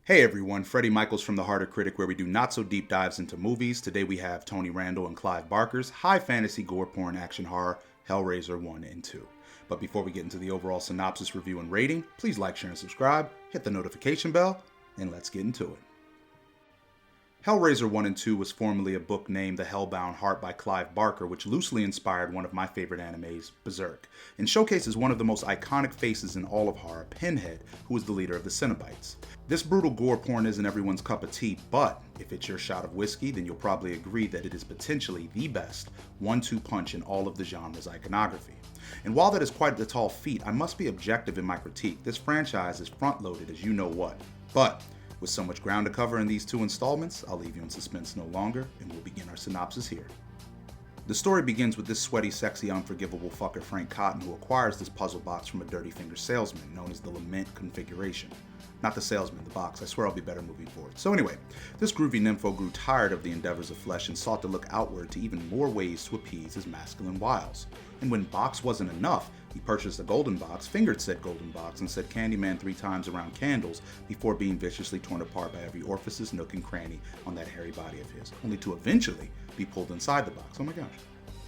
Hey everyone, Freddie Michaels from The Harder Critic, where we do not so deep dives into movies. Today we have Tony Randall and Clive Barker's high fantasy gore porn action horror, Hellraiser 1 and 2. But before we get into the overall synopsis, review, and rating, please like, share, and subscribe, hit the notification bell, and let's get into it. Hellraiser 1 and 2 was formerly a book named The Hellbound Heart by Clive Barker, which loosely inspired one of my favorite animes, Berserk, and showcases one of the most iconic faces in all of horror, Pinhead, who is the leader of the Cenobites. This brutal gore porn isn't everyone's cup of tea, but if it's your shot of whiskey, then you'll probably agree that it is potentially the best 1-2 punch in all of the genre's iconography. And while that is quite the tall feat, I must be objective in my critique. This franchise is front-loaded as you know what. But with so much ground to cover in these two installments, I'll leave you in suspense no longer, and we'll begin our synopsis here. The story begins with this sweaty, sexy, unforgivable fucker Frank Cotton, who acquires this puzzle box from a dirty finger salesman known as the Lament Configuration. Not the salesman, the box. I swear I'll be better moving forward. So anyway, this groovy nympho grew tired of the endeavors of flesh and sought to look outward to even more ways to appease his masculine wiles. And when box wasn't enough, he purchased a golden box, fingered said golden box, and said Candyman 3 times around candles before being viciously torn apart by every orifice, nook, and cranny on that hairy body of his, only to eventually be pulled inside the box. Oh my gosh.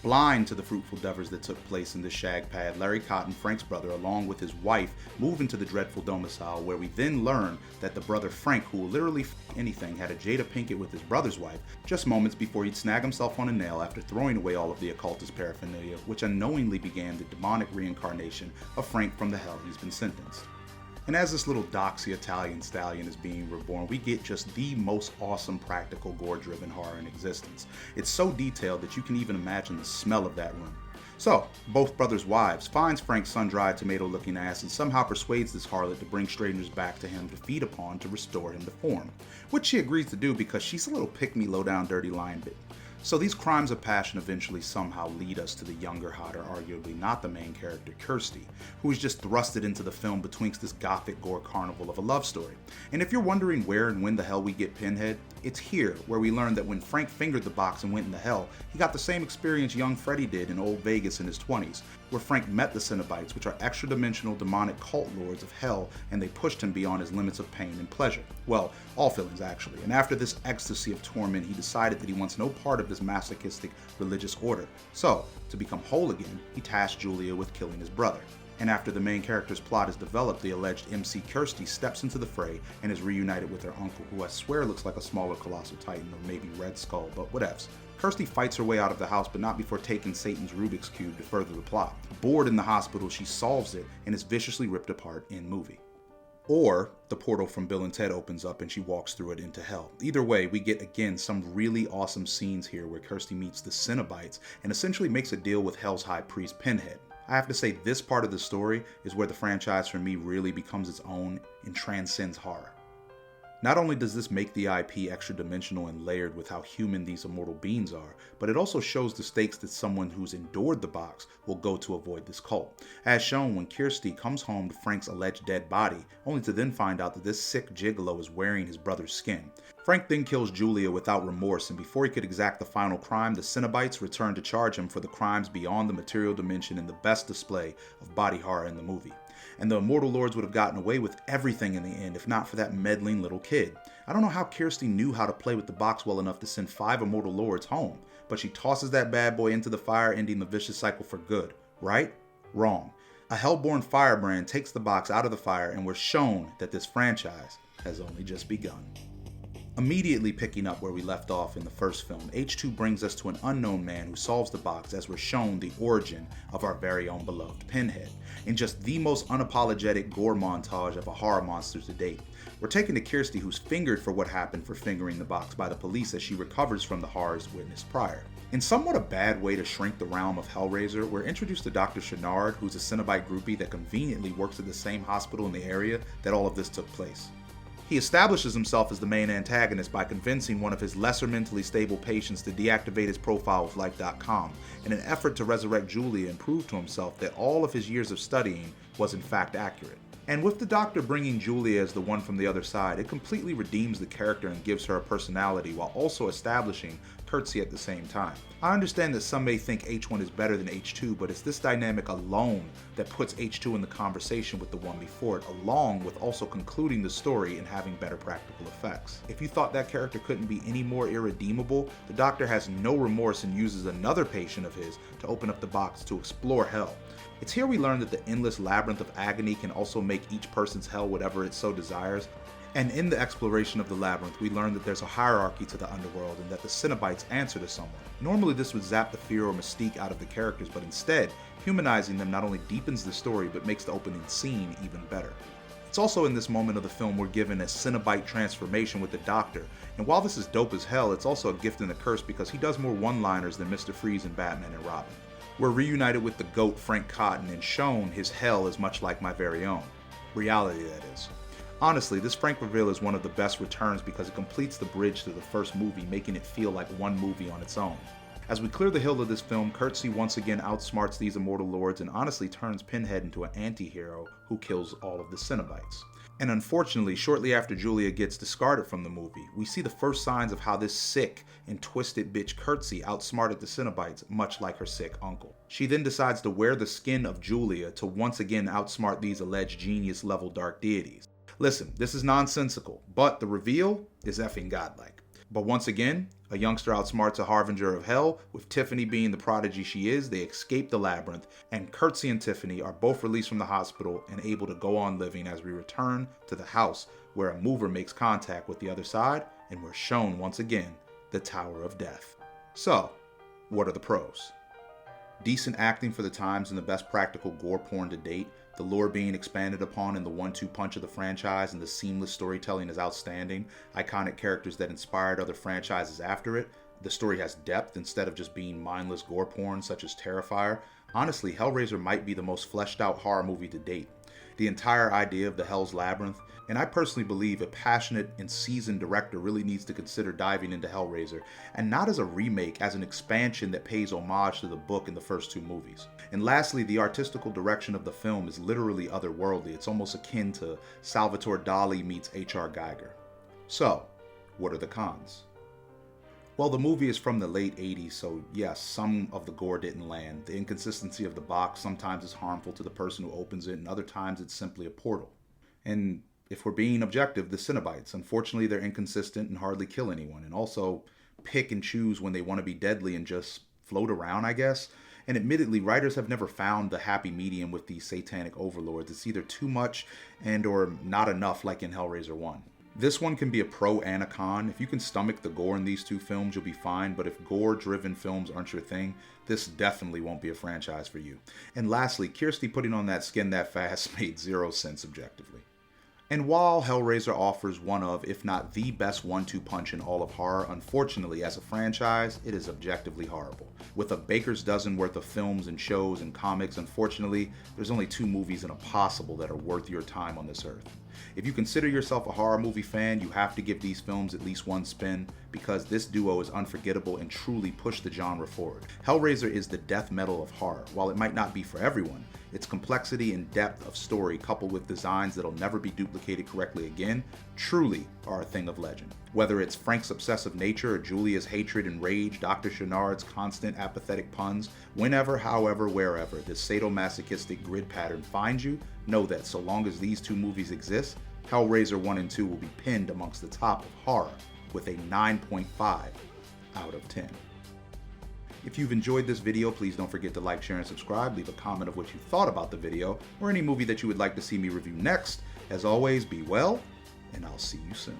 Blind to the fruitful endeavors that took place in this shag pad, Larry Cotton, Frank's brother, along with his wife, move into the dreadful domicile, where we then learn that the brother Frank, who will literally f anything, had a Jada Pinkett with his brother's wife just moments before he'd snag himself on a nail after throwing away all of the occultist paraphernalia, which unknowingly began the demonic reincarnation of Frank from the hell he's been sentenced. And as this little doxy Italian stallion is being reborn, we get just the most awesome practical gore-driven horror in existence. It's so detailed that you can even imagine the smell of that room. So, both brothers' wives finds Frank's sun-dried tomato-looking ass and somehow persuades this harlot to bring strangers back to him to feed upon to restore him to form, which she agrees to do because she's a little pick-me, low-down, dirty lion bit. So these crimes of passion eventually somehow lead us to the younger, hotter, arguably not the main character, Kirsty, who is just thrusted into the film betwixt this gothic gore carnival of a love story. And if you're wondering where and when the hell we get Pinhead, it's here where we learn that when Frank fingered the box and went into hell, he got the same experience young Freddy did in old Vegas in his 20s, where Frank met the Cenobites, which are extra-dimensional demonic cult lords of hell, and they pushed him beyond his limits of pain and pleasure. Well, all feelings actually. And after this ecstasy of torment, he decided that he wants no part of this masochistic religious order. So, to become whole again, he tasked Julia with killing his brother. And after the main character's plot is developed, the alleged MC Kirsty steps into the fray and is reunited with her uncle, who I swear looks like a smaller colossal titan or maybe Red Skull, but whatevs. Kirsty fights her way out of the house, but not before taking Satan's Rubik's Cube to further the plot. Bored in the hospital, she solves it and is viciously ripped apart in movie. Or the portal from Bill and Ted opens up and she walks through it into hell. Either way, we get again some really awesome scenes here where Kirsty meets the Cenobites and essentially makes a deal with Hell's High Priest Pinhead. I have to say this part of the story is where the franchise for me really becomes its own and transcends horror. Not only does this make the IP extra-dimensional and layered with how human these immortal beings are, but it also shows the stakes that someone who's endured the box will go to avoid this cult, as shown when Kirsty comes home to Frank's alleged dead body, only to then find out that this sick gigolo is wearing his brother's skin. Frank then kills Julia without remorse, and before he could exact the final crime, the Cenobites return to charge him for the crimes beyond the material dimension in the best display of body horror in the movie. And the Immortal Lords would have gotten away with everything in the end if not for that meddling little kid. I don't know how Kirsty knew how to play with the box well enough to send 5 Immortal Lords home, but she tosses that bad boy into the fire, ending the vicious cycle for good. Right? Wrong. A hellborn firebrand takes the box out of the fire, and we're shown that this franchise has only just begun. Immediately picking up where we left off in the first film, H2 brings us to an unknown man who solves the box, as we're shown the origin of our very own beloved Pinhead, in just the most unapologetic gore montage of a horror monster to date. We're taken to Kirsty, who's fingered for what happened for fingering the box by the police as she recovers from the horrors witnessed prior. In somewhat a bad way to shrink the realm of Hellraiser, we're introduced to Dr. Chenard, who's a Cenobite groupie that conveniently works at the same hospital in the area that all of this took place. He establishes himself as the main antagonist by convincing one of his lesser mentally stable patients to deactivate his profile with Life.com in an effort to resurrect Julia and prove to himself that all of his years of studying was in fact accurate. And with the Doctor bringing Julia as the one from the other side, it completely redeems the character and gives her a personality while also establishing Curtsy at the same time. I understand that some may think H1 is better than H2, but it's this dynamic alone that puts H2 in the conversation with the one before it, along with also concluding the story and having better practical effects. If you thought that character couldn't be any more irredeemable, the Doctor has no remorse and uses another patient of his to open up the box to explore hell. It's here we learn that the endless labyrinth of agony can also make each person's hell whatever it so desires. And in the exploration of the labyrinth, we learn that there's a hierarchy to the underworld and that the Cenobites answer to someone. Normally this would zap the fear or mystique out of the characters, but instead, humanizing them not only deepens the story, but makes the opening scene even better. It's also in this moment of the film we're given a Cenobite transformation with the Doctor, and while this is dope as hell, it's also a gift and a curse because he does more one-liners than Mr. Freeze and Batman and Robin. We're reunited with the GOAT Frank Cotton and shown his hell is much like my very own. Reality, that is. Honestly, this Frank reveal is one of the best returns because it completes the bridge to the first movie, making it feel like one movie on its own. As we clear the hill of this film, Curtsy once again outsmarts these immortal lords and honestly turns Pinhead into an anti-hero who kills all of the Cenobites. And unfortunately, shortly after Julia gets discarded from the movie, we see the first signs of how this sick and twisted bitch Curtsy outsmarted the Cenobites, much like her sick uncle. She then decides to wear the skin of Julia to once again outsmart these alleged genius-level dark deities. Listen, this is nonsensical, but the reveal is effing godlike. But once again, a youngster outsmarts a harbinger of hell. With Tiffany being the prodigy she is, they escape the labyrinth, and Curtsy and Tiffany are both released from the hospital and able to go on living as we return to the house where a mover makes contact with the other side, and we're shown once again the Tower of Death. So, what are the pros? Decent acting for the times and the best practical gore porn to date. The lore being expanded upon in the 1-2 punch of the franchise, and the seamless storytelling is outstanding. Iconic characters that inspired other franchises after it. The story has depth instead of just being mindless gore porn such as Terrifier. Honestly, Hellraiser might be the most fleshed out horror movie to date. The entire idea of the Hell's Labyrinth, and I personally believe a passionate and seasoned director really needs to consider diving into Hellraiser, and not as a remake, as an expansion that pays homage to the book in the first 2 movies. And lastly, the artistical direction of the film is literally otherworldly. It's almost akin to Salvatore Dali meets H.R. Geiger. So, what are the cons? Well, the movie is from the late 80s, so yes, some of the gore didn't land. The inconsistency of the box sometimes is harmful to the person who opens it, and other times it's simply a portal. And if we're being objective, the Cenobites, unfortunately they're inconsistent and hardly kill anyone, and also pick and choose when they want to be deadly and just float around, I guess. And admittedly, writers have never found the happy medium with these satanic overlords. It's either too much and or not enough, like in Hellraiser 1. This one can be a pro and a con. If you can stomach the gore in these 2 films, you'll be fine, but if gore-driven films aren't your thing, this definitely won't be a franchise for you. And lastly, Kirsty putting on that skin that fast made 0 sense objectively. And while Hellraiser offers one of, if not the best 1-2 punch in all of horror, unfortunately, as a franchise, it is objectively horrible. With a baker's dozen worth of films and shows and comics, unfortunately, there's only 2 movies in a possible that are worth your time on this earth. If you consider yourself a horror movie fan, you have to give these films at least 1 spin, because this duo is unforgettable and truly push the genre forward. Hellraiser is the death metal of horror. While it might not be for everyone, its complexity and depth of story, coupled with designs that'll never be duplicated correctly again, truly are a thing of legend. Whether it's Frank's obsessive nature or Julia's hatred and rage, Dr. Channard's constant apathetic puns, whenever, however, wherever this sadomasochistic grid pattern finds you, know that so long as these 2 movies exist, Hellraiser 1 and 2 will be pinned amongst the top of horror with a 9.5 out of 10. If you've enjoyed this video, please don't forget to like, share, and subscribe. Leave a comment of what you thought about the video or any movie that you would like to see me review next. As always, be well, and I'll see you soon.